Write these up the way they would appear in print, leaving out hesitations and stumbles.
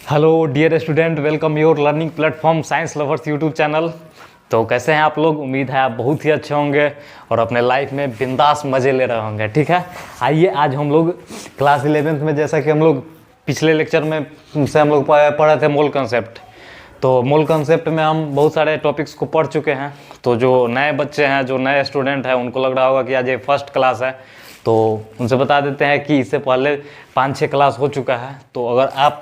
Hello dear student, welcome your learning platform science lovers YouTube channel. तो कैसे हैं आप लोग? उम्मीद है आप बहुत ही अच्छे होंगे और अपने लाइफ में बिंदास मज़े ले रहे होंगे। ठीक है, आइए आज हम लोग क्लास 11th में, जैसा कि हम लोग पिछले लेक्चर में से हम लोग पढ़े थे मोल कंसेप्ट। तो मोल कंसेप्ट में हम बहुत सारे टॉपिक्स को पढ़ चुके हैं। तो जो नए बच्चे हैं, जो नए स्टूडेंट हैं, उनको लग रहा होगा कि आज ये फर्स्ट क्लास है, तो उनसे बता देते हैं कि इससे पहले 5-6 क्लास हो चुका है। तो अगर आप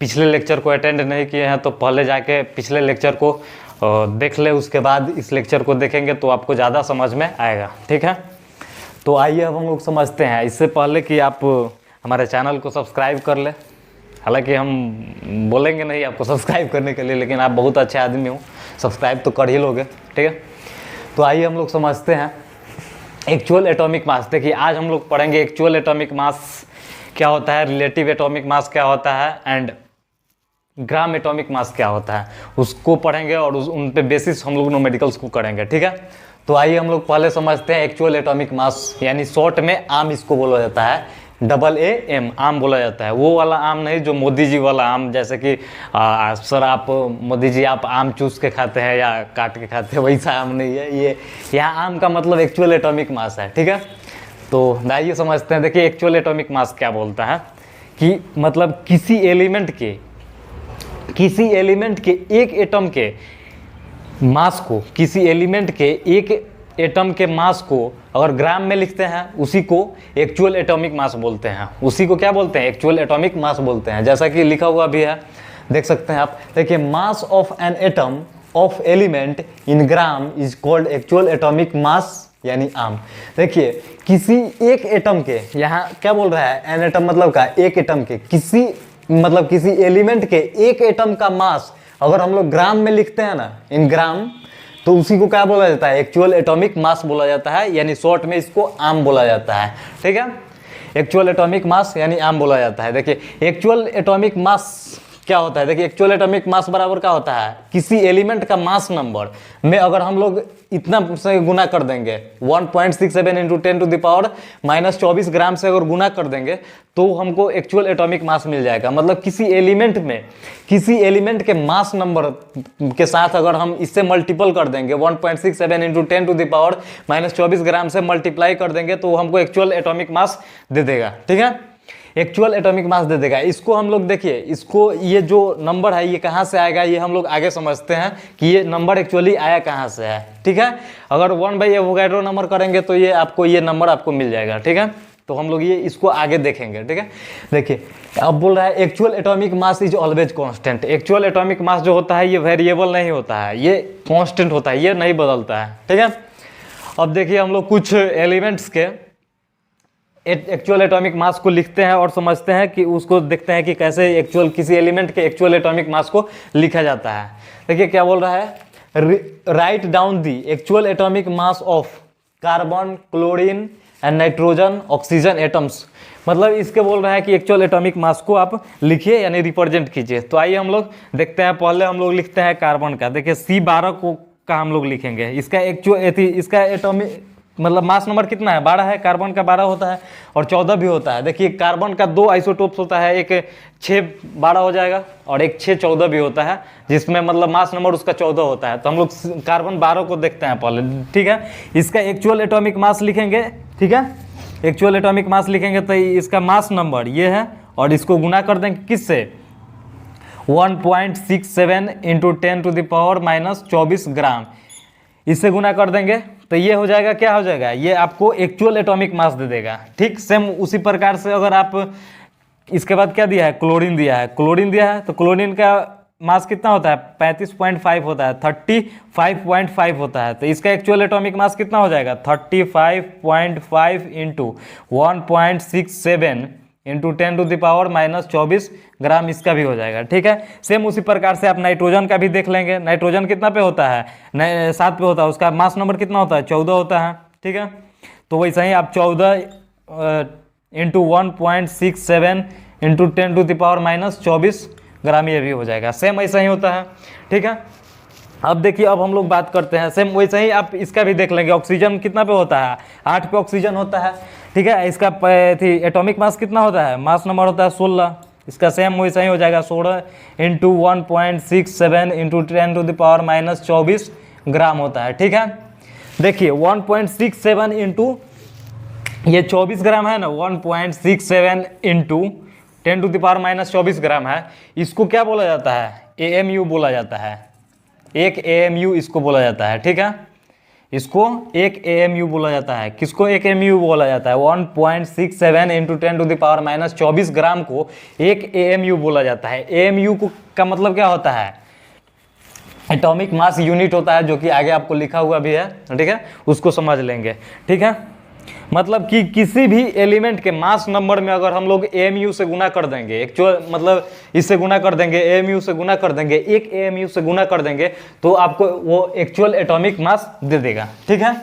पिछले लेक्चर को अटेंड नहीं किए हैं तो पहले जाके पिछले लेक्चर को देख ले, उसके बाद इस लेक्चर को देखेंगे तो आपको ज़्यादा समझ में आएगा। ठीक है, तो आइए अब हम लोग समझते हैं। इससे पहले कि आप हमारे चैनल को सब्सक्राइब कर ले, हालांकि हम बोलेंगे नहीं आपको सब्सक्राइब करने के लिए, लेकिन आप बहुत अच्छे आदमी हो, सब्सक्राइब तो कर ही लोगे। ठीक है, तो आइए हम लोग समझते हैं एक्चुअल एटॉमिक मास। देखिए आज हम लोग पढ़ेंगे एक्चुअल एटॉमिक मास क्या होता है, रिलेटिव एटॉमिक मास क्या होता है, एंड ग्राम एटॉमिक मास क्या होता है, उसको पढ़ेंगे और उन पे बेसिस हम लोग न्यूमेरिकल्स को करेंगे। ठीक है, तो आइए हम लोग पहले समझते हैं एक्चुअल एटॉमिक मास, यानी शॉर्ट में आम इसको बोला जाता है, AAM आम बोला जाता है। वो वाला आम नहीं जो मोदी जी वाला आम, जैसे कि सर आप मोदी जी आप आम चूस के खाते हैं या काट के खाते हैं, वैसा आम नहीं है ये। यहाँ आम का मतलब एक्चुअल एटॉमिक मास है। ठीक है, तो आइए समझते हैं। देखिए एक्चुअल एटॉमिक मास क्या बोलता है कि मतलब किसी एलिमेंट के एक एटम के मास को, किसी एलिमेंट के एक एटम के मास को अगर ग्राम में लिखते हैं, उसी को एक्चुअल एटॉमिक मास बोलते हैं। उसी को क्या बोलते हैं? एक्चुअल एटॉमिक मास बोलते हैं। जैसा कि लिखा हुआ भी है, देख सकते हैं आप। देखिए mass of an atom of element in gram is called actual atomic मास, यानी आम। देखिए किसी एक एटम के, यहाँ क्या बोल रहा है, एन एटम मतलब का एक एटम के, किसी मतलब किसी एलिमेंट के एक एटम का मास अगर हम लोग ग्राम में लिखते हैं ना, इन ग्राम, तो उसी को क्या बोला जाता है? एक्चुअल एटॉमिक मास बोला जाता है, यानी शॉर्ट में इसको आम बोला जाता है। ठीक है, एक्चुअल एटॉमिक मास यानी आम बोला जाता है। देखिए एक्चुअल एटॉमिक मास क्या होता है? देखिए एक्चुअल एटॉमिक मास बराबर क्या होता है? किसी एलिमेंट का मास नंबर में अगर हम लोग इतना से गुना कर देंगे, 1.67 इंटू 10⁻⁻24 ग्राम से अगर गुना कर देंगे तो हमको एक्चुअल एटॉमिक मास मिल जाएगा। मतलब किसी एलिमेंट के मास नंबर के साथ अगर हम इससे मल्टीपल कर देंगे, 1.67 इंटू 10⁻⁻24 ग्राम से मल्टीप्लाई कर देंगे तो हमको एक्चुअल एटॉमिक मास दे देगा। ठीक है, एक्चुअल एटॉमिक मास दे देगा। इसको हम लोग देखिए, इसको ये जो नंबर है ये कहाँ से आएगा, ये हम लोग आगे समझते हैं कि ये नंबर एक्चुअली आया कहाँ से है। ठीक है, अगर 1/एवोगाड्रो नंबर करेंगे तो ये नंबर आपको मिल जाएगा। ठीक है, तो हम लोग ये इसको आगे देखेंगे। ठीक है, देखिए अब बोल रहा है actual atomic mass is always constant. Actual atomic मास जो होता है ये वेरिएबल नहीं होता है, ये कांस्टेंट होता है, ये नहीं बदलता है। ठीक है, अब देखिए हम लोग कुछ एलिमेंट्स के एक्चुअल एटॉमिक मास को लिखते हैं और समझते हैं कि उसको देखते हैं कि कैसे किसी एलिमेंट के एक्चुअल एटॉमिक मास को लिखा जाता है। देखिए क्या बोल रहा है, write down the actual atomic mass of carbon, chlorine and nitrogen, oxygen atoms. मतलब इसके बोल रहा है कि एक्चुअल एटॉमिक मास को आप लिखिए, यानी रिप्रेजेंट कीजिए। तो आइए हम लोग देखते हैं। पहले हम लोग लिखते हैं कार्बन का। देखिए C12 का हम लोग लिखेंगे। इसका एटॉमिक मतलब मास नंबर कितना है? 12 है। कार्बन का 12 होता है और 14 भी होता है। देखिए कार्बन का 2 आइसोटोप्स होता है, एक 6-12 हो जाएगा और एक 6-14 भी होता है, जिसमें मतलब मास नंबर उसका 14 होता है। तो हम लोग कार्बन 12 को देखते हैं पहले। ठीक है, इसका एक्चुअल एटॉमिक मास लिखेंगे। ठीक है, एक्चुअल एटॉमिक मास लिखेंगे तो इसका मास नंबर ये है और इसको गुना कर देंगे किससे? 1.67 इंटू 10⁻⁻24 ग्राम, इससे गुना कर देंगे तो ये हो जाएगा, क्या हो जाएगा? ये आपको एक्चुअल एटॉमिक मास दे देगा। ठीक, सेम उसी प्रकार से अगर आप इसके बाद क्या दिया है? क्लोरीन दिया है। तो क्लोरीन का मास कितना होता है? 35.5 होता है, 35.5 होता है। तो इसका एक्चुअल एटॉमिक मास कितना हो जाएगा? 35.5 इंटू 1.67 इंटू 10⁻⁻24 ग्राम, इसका भी हो जाएगा। ठीक है, सेम उसी प्रकार से आप नाइट्रोजन का भी देख लेंगे। नाइट्रोजन कितना पे होता है? 7 पे होता है। उसका मास नंबर कितना होता है? 14 होता है। ठीक है, तो वैसे ही आप 14 इंटू 1.67 इंटू 10⁻⁻24 ग्राम, ये भी हो जाएगा। सेम ऐसा ही होता है। ठीक है, अब देखिए अब हम लोग बात करते हैं, सेम वैसे ही आप इसका भी देख लेंगे। ऑक्सीजन कितना पे होता है? 8 पे ऑक्सीजन होता है। ठीक है, इसका एटॉमिक मास कितना होता है? मास नंबर होता है 16। इसका सेम वैसा ही हो जाएगा 16 इंटू 1.67 इंटू 10⁻⁻24 ग्राम होता है। ठीक है, देखिए 1.67 इंटू ये 24 ग्राम है ना, 1.67 इंटू 10⁻⁻24 ग्राम है। इसको क्या बोला जाता है? AMU बोला जाता है, एक AMU इसको बोला जाता है। ठीक है, इसको एक AMU बोला जाता है। किसको एक AMU बोला जाता है? 1.67 इंटू 10⁻⁻24 ग्राम को एक AMU बोला जाता है। AMU को का मतलब क्या होता है? एटॉमिक मास यूनिट होता है, जो कि आगे आपको लिखा हुआ भी है। ठीक है, उसको समझ लेंगे। ठीक है, मतलब कि किसी भी एलिमेंट के मास नंबर में अगर हम लोग AMU से गुना कर देंगे, एक्चुअल मतलब इससे गुना कर देंगे, AMU से गुना कर देंगे, एक AMU से गुना कर देंगे, तो आपको वो एक्चुअल एटॉमिक मास दे देगा। ठीक है,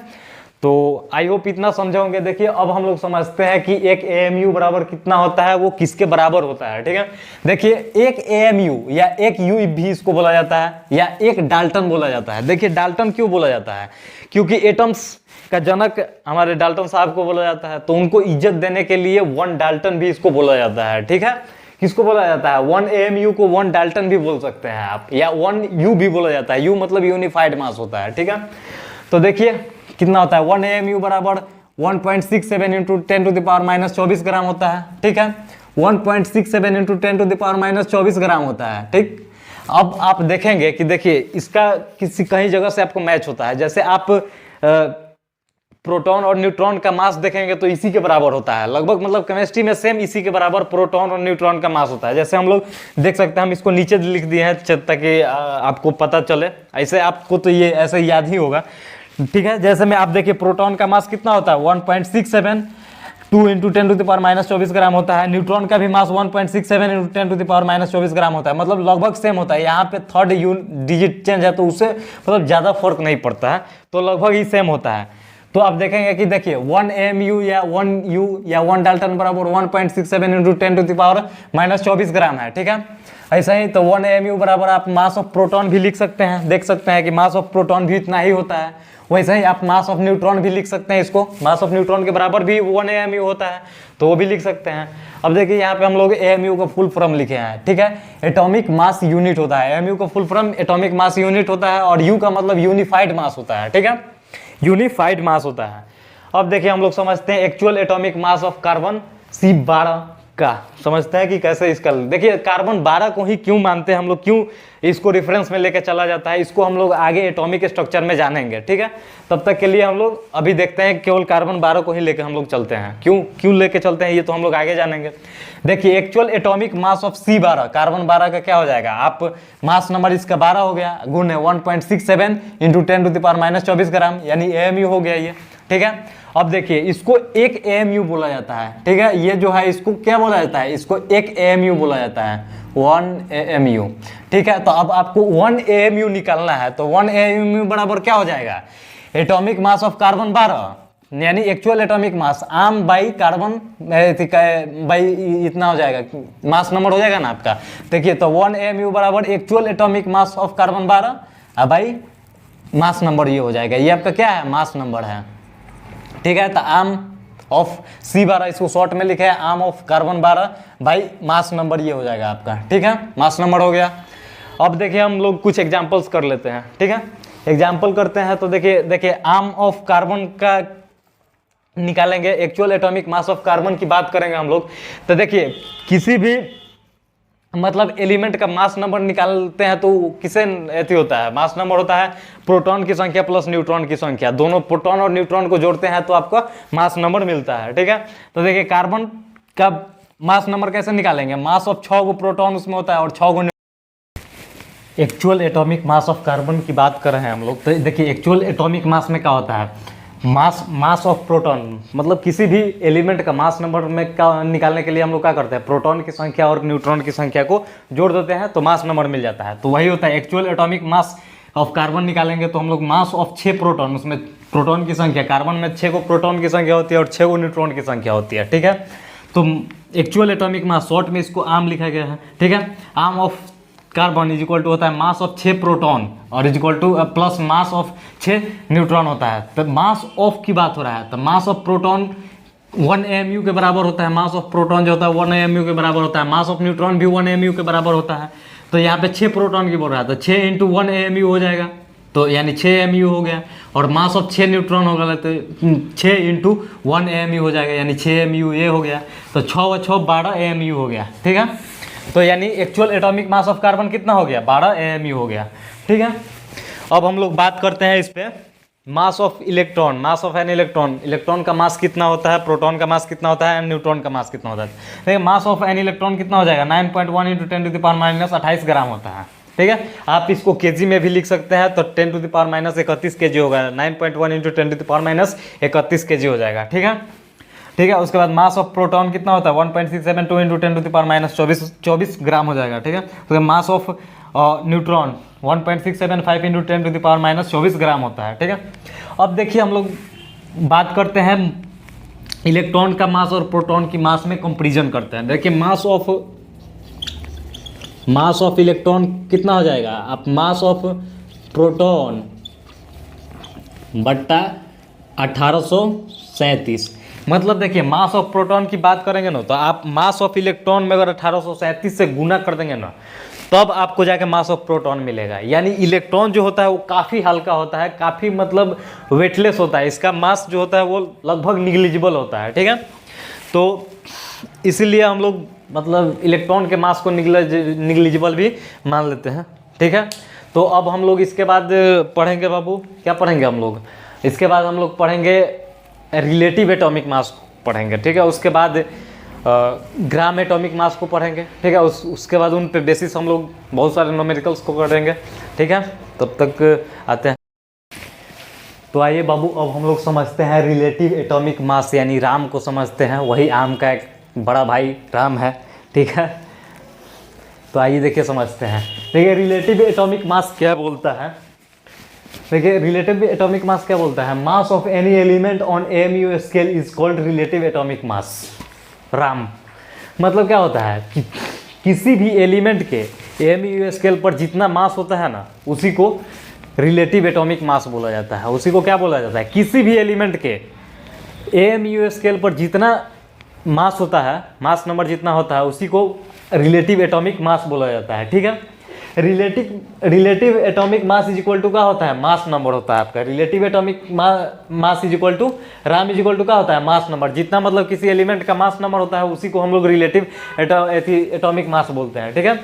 तो आई होप इतना समझोगे। देखिए अब हम लोग समझते हैं कि एक AMU बराबर कितना होता है, वो किसके बराबर होता है। ठीक है, देखिए एक AMU या एक U भी इसको बोला जाता है, या एक डाल्टन बोला जाता है। देखिए डाल्टन क्यों बोला जाता है? क्योंकि एटम्स का जनक हमारे डाल्टन साहब को बोला जाता है, तो उनको इज्जत देने के लिए 1 डाल्टन भी इसको बोला जाता है। ठीक है, किसको बोला जाता है? 1 AMU को 1 डाल्टन भी बोल सकते हैं आप, या 1 U भी बोला जाता है। U मतलब यूनिफाइड मास होता है। ठीक है, तो देखिए कितना होता है? 1 AMU बराबर 1.67 इंटू 10⁻⁻24 ग्राम होता है। ठीक है, 1.67 इंटू 10⁻⁻24 ग्राम होता है। ठीक, अब आप देखेंगे कि देखिए इसका किसी कहीं जगह से आपको मैच होता है। जैसे आप प्रोटॉन और न्यूट्रॉन का मास देखेंगे तो इसी के बराबर होता है लगभग, मतलब केमिस्ट्री में सेम इसी के बराबर प्रोटॉन और न्यूट्रॉन का मास होता है। जैसे हम लोग देख सकते हैं, हम इसको नीचे लिख दिए हैं ताकि आपको पता चले, ऐसे आपको तो ये ऐसे याद ही होगा। ठीक है, जैसे में आप देखिए प्रोटॉन का मास कितना होता है? 1.67 2 इंटू 10⁻⁻24 ग्राम होता है। न्यूट्रॉन का भी मास 1.67 इंटू 10⁻⁻24 ग्राम होता है, मतलब लगभग सेम होता है। यहाँ पे थर्ड डिजिट चेंज है तो उससे मतलब ज़्यादा फर्क नहीं पड़ता है, तो लगभग ही सेम होता है। तो आप देखेंगे कि देखिए 1 AMU या 1 U या 1 डाल्टन बराबर 1.67 इंटू 10⁻⁻24 ग्राम है। ठीक है, ऐसा ही तो 1 AMU बराबर आप मास ऑफ प्रोटॉन भी लिख सकते हैं। देख सकते हैं कि मास ऑफ प्रोटॉन भी इतना ही होता है। वैसे ही आप मास ऑफ न्यूट्रॉन भी लिख सकते हैं, इसको मास ऑफ न्यूट्रॉन के बराबर भी 1 AMU होता है, तो वो भी लिख सकते हैं। अब देखिए यहाँ पे हम लोग AMU का फुल फॉर्म लिखे हैं। ठीक है, एटॉमिक मास यूनिट होता है। AMU का full form atomic mass unit होता है, और U का मतलब यूनिफाइड मास होता है। ठीक है, यूनिफाइड मास होता है। अब देखिए हम लोग समझते हैं actual atomic mass of carbon C12 का, समझते हैं कि कैसे इसका। देखिए कार्बन 12 को ही क्यों मानते हैं हम लोग, क्यों इसको रेफरेंस में लेकर चला जाता है, इसको हम लोग आगे एटॉमिक स्ट्रक्चर में जानेंगे। ठीक है, तब तक के लिए हम लोग अभी देखते हैं केवल कार्बन 12 को ही लेकर हम लोग चलते हैं। क्यों लेके चलते हैं ये तो हम लोग आगे जानेंगे। देखिए actual atomic mass of C12 carbon 12 का क्या हो जाएगा? आप मास नंबर इसका 12 हो गया, गुण है 1.67 इंटू 10⁻⁻24 ग्राम, यानी AMU हो गया ये। ठीक है, अब देखिए इसको एक AMU बोला जाता है। ठीक है, ये जो है इसको क्या बोला जाता है? इसको एक AMU बोला जाता है, 1 AMU। ठीक है, तो अब आपको 1 AMU निकालना है, तो 1 AMU बराबर क्या हो जाएगा? एटॉमिक मास ऑफ कार्बन 12, यानी एक्चुअल एटॉमिक मास आम बाई कार्बन बाई इतना हो जाएगा, मास नंबर हो जाएगा ना आपका। देखिए तो 1 AMU बराबर actual atomic mass of carbon 12 by mass number ये हो जाएगा। ये आपका क्या है? मास नंबर है। ठीक है, तो आम ऑफ C12 इसको शॉर्ट में लिखे है, आम of carbon 12 by mass number ये हो जाएगा आपका। ठीक है, मास नंबर हो गया। अब देखिए हम लोग कुछ एग्जांपल्स कर लेते हैं। ठीक है, एग्जांपल करते हैं तो देखिए आम ऑफ कार्बन का निकालेंगे, actual atomic mass of carbon की बात करेंगे हम लोग। तो देखिए किसी भी मतलब एलिमेंट का मास नंबर निकालते हैं तो किसे ऐसी होता है? मास नंबर होता है प्रोटॉन की संख्या प्लस न्यूट्रॉन की संख्या, दोनों प्रोटॉन और न्यूट्रॉन को जोड़ते हैं तो आपको मास नंबर मिलता है। ठीक है, तो देखिए कार्बन का मास नंबर कैसे निकालेंगे? मास ऑफ 6 गो प्रोटॉन उसमें होता है और 6 गो actual atomic mass of carbon की बात कर रहे हैं हम लोग। तो देखिए एक्चुअल एटॉमिक मास में क्या होता है? मास ऑफ प्रोटॉन, मतलब किसी भी एलिमेंट का मास नंबर में का निकालने के लिए हम लोग क्या करते हैं? प्रोटॉन की संख्या और न्यूट्रॉन की संख्या को जोड़ देते हैं तो मास नंबर मिल जाता है। तो वही होता है actual atomic mass of carbon निकालेंगे तो हम लोग मास ऑफ 6 प्रोटॉन, उसमें प्रोटॉन की संख्या, कार्बन में 6 को प्रोटॉन की संख्या होती है और 6 को न्यूट्रॉन की संख्या होती है। ठीक है, तो एक्चुअल एटॉमिक मास शॉर्ट में इसको आम लिखा गया है। ठीक है, आम of carbon is equal to होता है मास ऑफ 6 प्रोटॉन और is equal to plus mass of 6 neutron होता है। तो मास ऑफ की बात हो रहा है, तो मास ऑफ प्रोटॉन 1 AMU के बराबर होता है। मास ऑफ प्रोटॉन जो होता है 1 AMU के बराबर होता है। मास ऑफ न्यूट्रॉन भी 1 AMU के बराबर होता है। तो यहाँ पे 6 प्रोटॉन की बोल रहा है, तो 6 इंटू 1 AMU हो जाएगा, तो यानी 6 AMU हो गया। और मास ऑफ 6 न्यूट्रॉन होगा तो 6 इंटू 1 AMU हो जाएगा, यानी 6 AMU ये हो गया। तो 6 व 6 12 AMU हो गया, ठीक है। तो यानी actual atomic mass of carbon कितना हो गया, 12 AMU हो गया, ठीक है। अब हम लोग बात करते हैं इस पे mass of electron, mass of an electron. Electron का मास कितना होता है, प्रोटॉन का मास कितना होता है, एंड न्यूट्रॉन का मास कितना होता है। देखिए मास ऑफ एन इलेक्ट्रॉन कितना हो जाएगा, 9.1 इंटू 10⁻⁻28 ग्राम होता है, ठीक है। आप इसको केजी में भी लिख सकते हैं, तो 10⁻31 केजी होगा। 9.1 इंटू 10⁻31 केजी हो जाएगा, ठीक है, ठीक है। उसके बाद मास ऑफ प्रोटॉन कितना होता है, 1.672 इंटू 10⁻24 ग्राम हो जाएगा, ठीक है। तो मास ऑफ न्यूट्रॉन 1.675 इंटू 10⁻24 ग्राम होता है, ठीक है। अब देखिए हम लोग बात करते हैं इलेक्ट्रॉन का मास और प्रोटॉन की मास में कंपैरिजन करते हैं। देखिए मास ऑफ इलेक्ट्रॉन कितना हो जाएगा, आप मास ऑफ प्रोटॉन बट्टा 1837, मतलब देखिए मास ऑफ प्रोटॉन की बात करेंगे ना, तो आप मास ऑफ इलेक्ट्रॉन में अगर 1837 से गुना कर देंगे ना, तब आपको जाके मास ऑफ प्रोटॉन मिलेगा। यानी इलेक्ट्रॉन जो होता है वो काफ़ी हल्का होता है, काफ़ी मतलब वेटलेस होता है, इसका मास जो होता है वो लगभग निग्लिजिबल होता है, ठीक है। तो इसीलिए हम लोग मतलब इलेक्ट्रॉन के मास को निग्लिजिबल भी मान लेते हैं, ठीक है। तो अब हम लोग इसके बाद पढ़ेंगे बाबू, क्या पढ़ेंगे हम लोग, इसके बाद हम लोग पढ़ेंगे रिलेटिव एटॉमिक मास पढ़ेंगे, ठीक है। उसके बाद ग्राम एटॉमिक मास को पढ़ेंगे, ठीक है। उसके बाद उन पे बेसिस हम लोग बहुत सारे न्यूमेरिकल्स को करेंगे, ठीक है। तब तक आते हैं। तो आइए बाबू अब हम लोग समझते हैं रिलेटिव एटॉमिक मास, यानी राम को समझते हैं। वही आम का एक बड़ा भाई राम है, ठीक है। तो आइए देखिए समझते हैं। देखिए रिलेटिव एटॉमिक मास क्या बोलता है, देखिए रिलेटिव एटॉमिक मास क्या बोलता है, mass of any element on AMU scale is called relative atomic मास। राम मतलब क्या होता है कि किसी भी एलिमेंट के AMU स्केल पर जितना मास होता है ना, उसी को रिलेटिव एटॉमिक मास बोला जाता है। उसी को क्या बोला जाता है, किसी भी एलिमेंट के AMU स्केल पर जितना मास होता है, मास नंबर जितना होता है, उसी को रिलेटिव एटॉमिक मास बोला जाता है, ठीक है। Relative atomic mass is equal to क्या होता है, मास नंबर होता है आपका। Relative atomic mass is equal to राम इज इक्वल टू क्या होता है, मास नंबर। जितना मतलब किसी एलिमेंट का मास नंबर होता है, उसी को हम लोग रिलेटिव एटॉमिक मास बोलते हैं, ठीक है।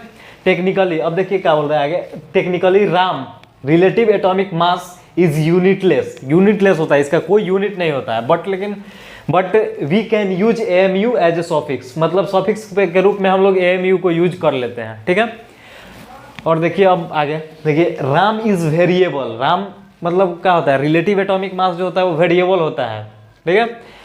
टेक्निकली अब देखिए क्या बोल रहा है आगे, technically gram relative atomic mass is unitless, unitless होता है, इसका कोई यूनिट नहीं होता है। But we can use AMU as a suffix, मतलब सॉफिक्स के रूप में हम लोग AMU को यूज कर लेते हैं, ठीक है। और देखिए अब आगे देखिए राम इज वेरिएबल। राम मतलब क्या होता है, रिलेटिव एटॉमिक मास जो होता है वो वेरिएबल होता है, ठीक है।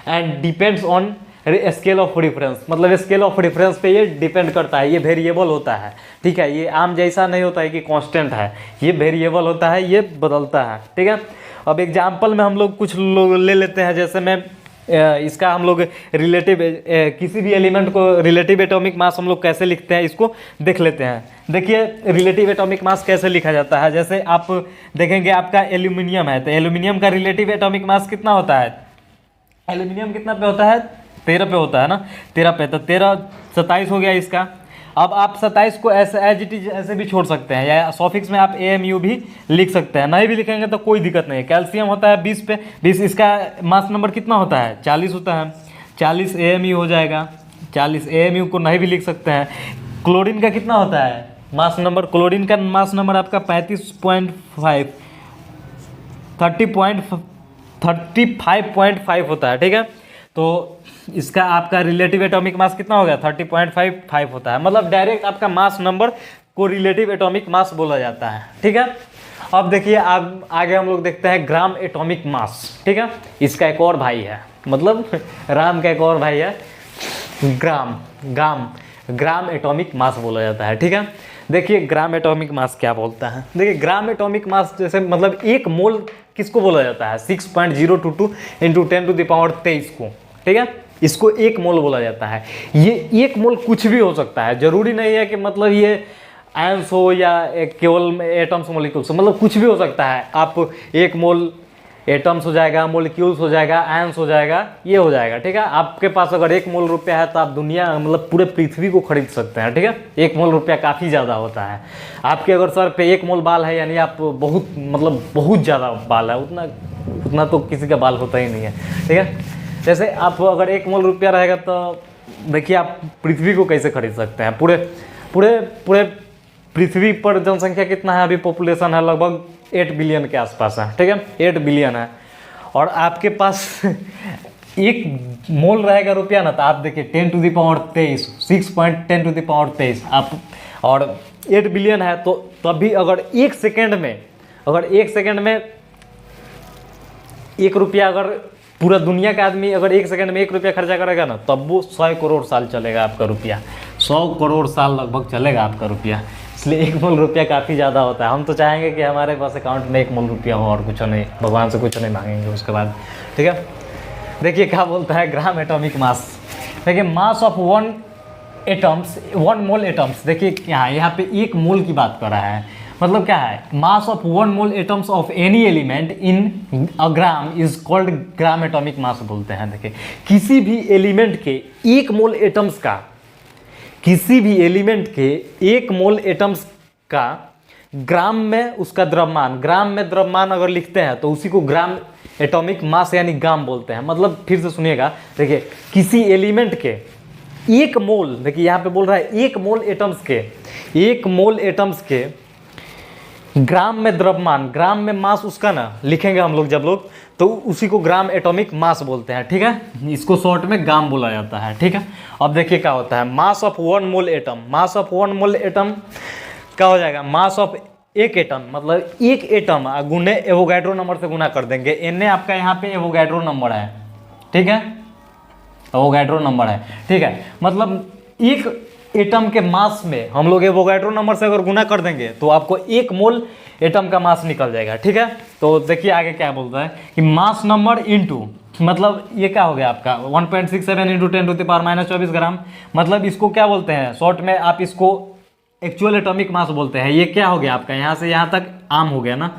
And depends on scale of reference, मतलब स्केल ऑफ रेफरेंस पे ये डिपेंड करता है, ये वेरिएबल होता है, ठीक है। ये आम जैसा नहीं होता है कि कांस्टेंट है, ये वेरिएबल होता है, ये बदलता है, ठीक है। अब एग्जाम्पल में हम लोग कुछ लोग ले लेते हैं, जैसे मैं इसका हम लोग रिलेटिव किसी भी एलिमेंट को रिलेटिव एटॉमिक मास हम लोग कैसे लिखते हैं इसको देख लेते हैं। देखिए रिलेटिव एटॉमिक मास कैसे लिखा जाता है, जैसे आप देखेंगे आपका एल्यूमिनियम है, तो एल्यूमिनियम का रिलेटिव एटॉमिक मास कितना होता है, एल्यूमिनियम कितना पे होता है, 13 पे होता है ना, 13 पे, तो 13 27 हो गया इसका। अब आप 27 को ऐसे एज इट इज ऐसे भी छोड़ सकते हैं, या सॉफिक्स में आप AMU भी लिख सकते हैं, नहीं भी लिखेंगे तो कोई दिक्कत नहीं है। कैल्शियम होता है 20 पे, 20 इसका मास नंबर कितना होता है, 40 होता है, 40 AMU हो जाएगा, 40 AMU को नहीं भी लिख सकते हैं। क्लोरीन का कितना होता है मास नंबर, क्लोरीन का मास नंबर आपका 35.5 35.5 होता है, ठीक है। तो इसका आपका रिलेटिव एटॉमिक मास कितना हो गया, 30.55 होता है। मतलब डायरेक्ट आपका मास नंबर को रिलेटिव एटॉमिक मास बोला जाता है, ठीक है। अब देखिए आगे हम लोग देखते हैं ग्राम एटॉमिक मास, ठीक है। इसका एक और भाई है, मतलब राम का एक और भाई है, ग्राम एटॉमिक मास बोला जाता है, ठीक है। देखिए ग्राम एटॉमिक मास क्या बोलता है, देखिए ग्राम एटॉमिक मास जैसे मतलब एक मोल किसको बोला जाता है, 6.022 इंटू 10⁻23 को, ठीक है। इसको एक मोल बोला जाता है। ये एक मोल कुछ भी हो सकता है, जरूरी नहीं है कि मतलब ये आयंस हो या केवल एटम्स मोलिक्यूल्स, मतलब कुछ भी हो सकता है। आप एक मोल एटम्स हो जाएगा, मोलिक्यूल्स हो जाएगा, आयंस हो जाएगा, ये हो जाएगा। ठीक है, आपके पास अगर 1 मोल रुपया है तो आप दुनिया मतलब पूरे पृथ्वी को खरीद सकते हैं। ठीक है, 1 मोल रुपया काफ़ी ज़्यादा होता है। आपके अगर सर पे 1 मोल बाल है यानी आप बहुत मतलब बहुत ज़्यादा बाल है, उतना तो किसी का बाल होता ही नहीं है। ठीक है, जैसे आप अगर 1 मोल रुपया रहेगा तो देखिए आप पृथ्वी को कैसे खरीद सकते हैं। पूरे पूरे पूरे पृथ्वी पर जनसंख्या कितना है, अभी पॉपुलेशन है लगभग 8 बिलियन के आसपास है। ठीक है, 8 बिलियन है और आपके पास 1 मोल रहेगा रुपया ना, तो आप देखिए 10 to the power 23, 6.10 to the power 23 आप, और 8 बिलियन है तो तभी अगर 1 सेकेंड में 1 रुपया अगर पूरा दुनिया का आदमी अगर 1 सेकंड में 1 रुपया खर्चा करेगा ना, तब वो 100 करोड़ साल चलेगा आपका रुपया, 100 करोड़ साल लगभग चलेगा आपका रुपया। इसलिए 1 मोल रुपया काफ़ी ज़्यादा होता है। हम तो चाहेंगे कि हमारे पास अकाउंट में 1 मोल रुपया हो और कुछ नहीं, भगवान से कुछ नहीं मांगेंगे उसके बाद। ठीक है, देखिए क्या बोलता है ग्राम एटॉमिक मास। देखिए मास ऑफ 1 मोल एटम्स, देखिए यहाँ पे 1 मोल की बात कर रहा है, मतलब क्या है, mass of 1 mole atoms of any element in a gram is called gram atomic mass बोलते हैं। देखिए किसी भी एलिमेंट के 1 मोल एटम्स का, किसी भी एलिमेंट के 1 मोल एटम्स का ग्राम में उसका द्रव्यमान, ग्राम में द्रव्यमान अगर लिखते हैं तो उसी को ग्राम एटॉमिक मास यानी ग्राम बोलते हैं। मतलब फिर से सुनिएगा, देखिए किसी एलिमेंट के 1 मोल, देखिए यहाँ पे बोल रहा है 1 मोल एटम्स के, 1 मोल एटम्स के ग्राम में द्रव्यमान, ग्राम में मास उसका ना लिखेंगे हम लोग जब लोग, तो उसी को ग्राम एटॉमिक मास बोलते हैं। ठीक है, इसको शॉर्ट में ग्राम बोला जाता है। ठीक है, अब देखिए क्या होता है, mass of 1 mole atom, mass of 1 mole atom क्या हो जाएगा, मास ऑफ 1 एटम, मतलब 1 एटम गुने एवोगैड्रो नंबर से गुना कर देंगे। एन आपका यहाँ पे एवोगैड्रो नंबर है। ठीक है, एवोगैड्रो नंबर है। ठीक है, मतलब 1 एटम के मास में हम लोग एवोगैड्रो नंबर से अगर गुना कर देंगे तो आपको 1 मोल एटम का मास निकल जाएगा। ठीक है, तो देखिए आगे क्या बोलता है कि मास नंबर इनटू, मतलब ये क्या हो गया आपका 1.67 इंटू 10 टू द पावर -24 ग्राम, मतलब इसको क्या बोलते हैं शॉर्ट में, आप इसको एक्चुअल एटॉमिक मास बोलते हैं। ये क्या हो गया आपका, यहाँ से यहाँ तक आम हो गया ना,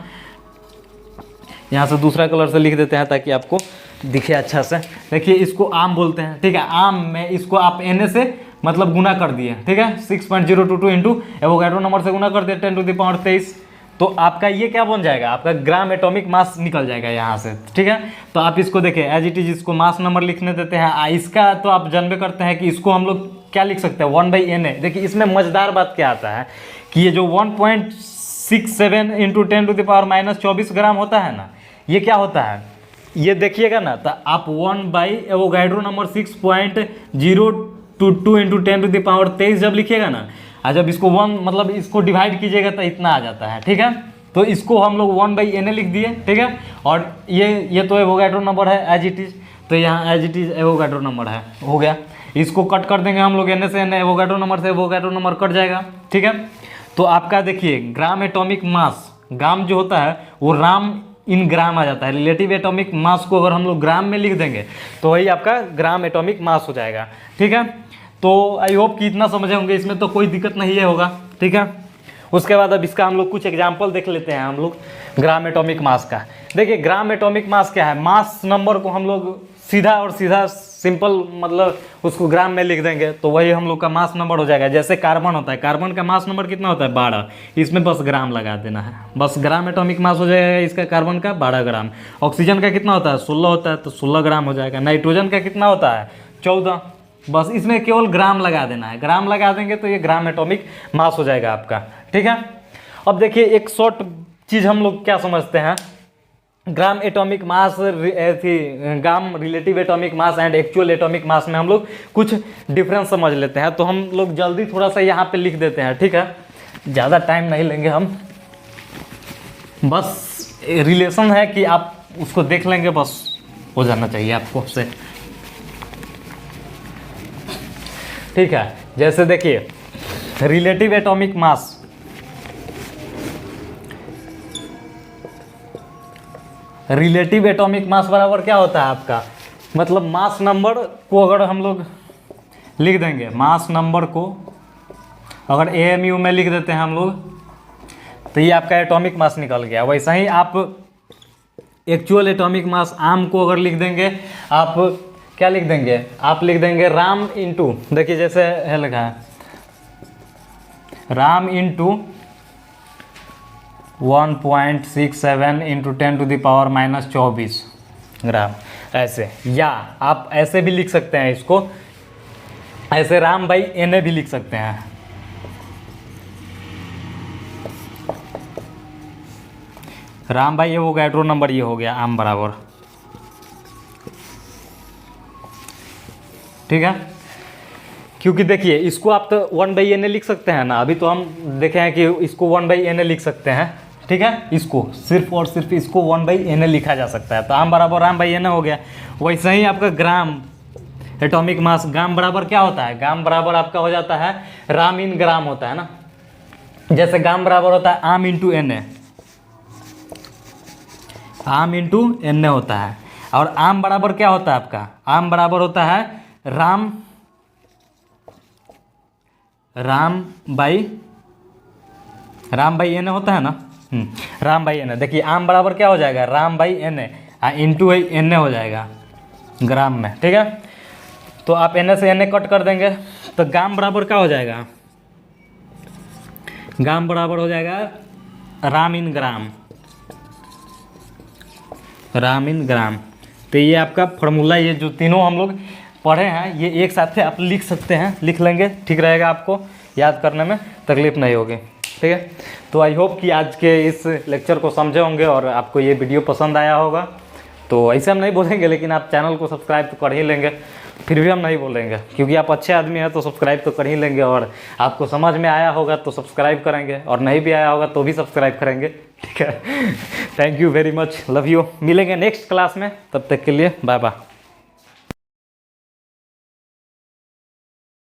यहाँ से दूसरा कलर से लिख देते हैं ताकि आपको दिखे अच्छा से। देखिए इसको आम बोलते हैं। ठीक है, आम में इसको आप एन से मतलब गुना कर दिए। ठीक है, 6.022 इंटू एवोगैड्रो नंबर से गुना कर दिए 10 टू द पावर 23, तो आपका ये क्या बन जाएगा, आपका ग्राम एटॉमिक मास निकल जाएगा यहाँ से। ठीक है, तो आप इसको देखिए एज इट इज, इसको मास नंबर लिखने देते हैं। इसका तो आप जानबे करते हैं कि इसको हम लोग क्या लिख सकते हैं 1/Na। देखिए इसमें मजेदार बात क्या आता है कि ये जो 1.67 इंटू 10 टू द पावर -24 ग्राम होता है ना, ये क्या होता है, ये देखिएगा ना, तो आप 1/एवोगैड्रो number 6.022 into 10 to the power 23 जब लिखिएगा ना, और जब इसको 1 मतलब इसको डिवाइड कीजिएगा तो इतना आ जाता है। ठीक है, तो इसको हम लोग 1/Na लिख दिए। ठीक है, और ये तो एवोगैड्रो नंबर है एज इट इज, तो यहाँ as it is Avogadro number है, हो गया। इसको कट कर देंगे हम लोग Na से Na, एवोगैड्रो नंबर से एवोगैड्रो नंबर कट जाएगा। ठीक है, तो आपका देखिए ग्राम एटॉमिक मास, ग्राम जो होता है वो राम इन ग्राम आ जाता है। रिलेटिव एटॉमिक मास को अगर हम लोग ग्राम में लिख देंगे तो वही आपका ग्राम एटॉमिक मास हो जाएगा। ठीक है, तो आई होप कि इतना समझे होंगे, इसमें तो कोई दिक्कत नहीं है होगा। ठीक है, उसके बाद अब इसका हम लोग कुछ एग्जाम्पल देख लेते हैं हम लोग ग्राम एटॉमिक मास का। देखिए ग्राम एटॉमिक मास क्या है, मास नंबर को हम लोग सीधा और सीधा सिंपल मतलब उसको ग्राम में लिख देंगे तो वही हम लोग का मास नंबर हो जाएगा। जैसे कार्बन होता है, कार्बन का मास नंबर कितना होता है 12, इसमें बस ग्राम लगा देना है, बस ग्राम एटॉमिक मास हो जाएगा इसका कार्बन का 12 ग्राम। ऑक्सीजन का कितना होता है 16 होता है तो 16 ग्राम हो जाएगा। नाइट्रोजन का कितना होता है 14, बस इसमें केवल ग्राम लगा देना है, ग्राम लगा देंगे तो ये ग्राम एटॉमिक मास हो जाएगा आपका। ठीक है, अब देखिए एक शॉर्ट चीज़ हम लोग क्या समझते हैं, gram atomic mass gram relative atomic mass and actual atomic मास में हम लोग कुछ डिफरेंस समझ लेते हैं। तो हम लोग जल्दी थोड़ा सा यहाँ पे लिख देते हैं। ठीक है, ज़्यादा टाइम नहीं लेंगे हम, बस रिलेशन है कि आप उसको देख लेंगे, बस हो जाना चाहिए आपको से। ठीक है, जैसे देखिए रिलेटिव एटॉमिक मास, रिलेटिव एटॉमिक मास बराबर क्या होता है आपका, मतलब मास नंबर को अगर हम लोग लिख देंगे, मास नंबर को अगर AMU में लिख देते हैं हम लोग तो ये आपका एटॉमिक मास निकल गया। वैसा ही आप एक्चुअल एटॉमिक मास आम को अगर लिख देंगे आप क्या लिख देंगे, आप लिख देंगे राम इंटू, देखिए जैसे है लिखा है राम इंटू 1.67 इंटू 10⁻⁻24 ग्राम, ऐसे। या आप ऐसे भी लिख सकते हैं इसको, ऐसे राम बाई एन भी लिख सकते हैं। राम भाई ये हो गया, ड्रो नंबर ये हो गया आम बराबर, ठीक है। क्योंकि देखिए इसको आप तो 1/n लिख सकते हैं ना, अभी तो हम देखे हैं कि इसको 1/n लिख सकते हैं, ठीक है। इसको सिर्फ और सिर्फ इसको 1/n लिखा जा सकता है, तो आम बराबर राम बाई एन हो गया। वैसे ही आपका ग्राम एटॉमिक मास, ग्राम बराबर क्या होता है, ग्राम बराबर आपका हो जाता है राम इन ग्राम होता है ना, जैसे ग्राम बराबर होता है आम इंटू एन, आम इंटू एन होता है। और आम बराबर क्या होता है आपका, आम बराबर होता है राम बाई एन होता है ना, राम बाई एन। देखिए आम बराबर क्या हो जाएगा, राम बाई एन इंटू एन हो जाएगा ग्राम में, ठीक है। तो आप एन से एन कट कर देंगे तो ग्राम बराबर क्या हो जाएगा, ग्राम बराबर हो जाएगा राम इन ग्राम, राम इन ग्राम। तो ये आपका फॉर्मूला, ये जो तीनों हम लोग पढ़े हैं ये एक साथ आप लिख सकते हैं, लिख लेंगे, ठीक रहेगा, आपको याद करने में तकलीफ नहीं होगी, ठीक है। तो आई होप कि आज के इस लेक्चर को समझे होंगे और आपको ये वीडियो पसंद आया होगा। तो ऐसे हम नहीं बोलेंगे, लेकिन आप चैनल को सब्सक्राइब तो कर ही लेंगे, फिर भी हम नहीं बोलेंगे क्योंकि आप अच्छे आदमी हैं तो सब्सक्राइब तो कर ही लेंगे, और आपको समझ में आया होगा तो सब्सक्राइब करेंगे, और नहीं भी आया होगा तो भी सब्सक्राइब करेंगे, ठीक है। Thank you very much, love you. मिलेंगे नेक्स्ट क्लास में, तब तक के लिए बाय बाय।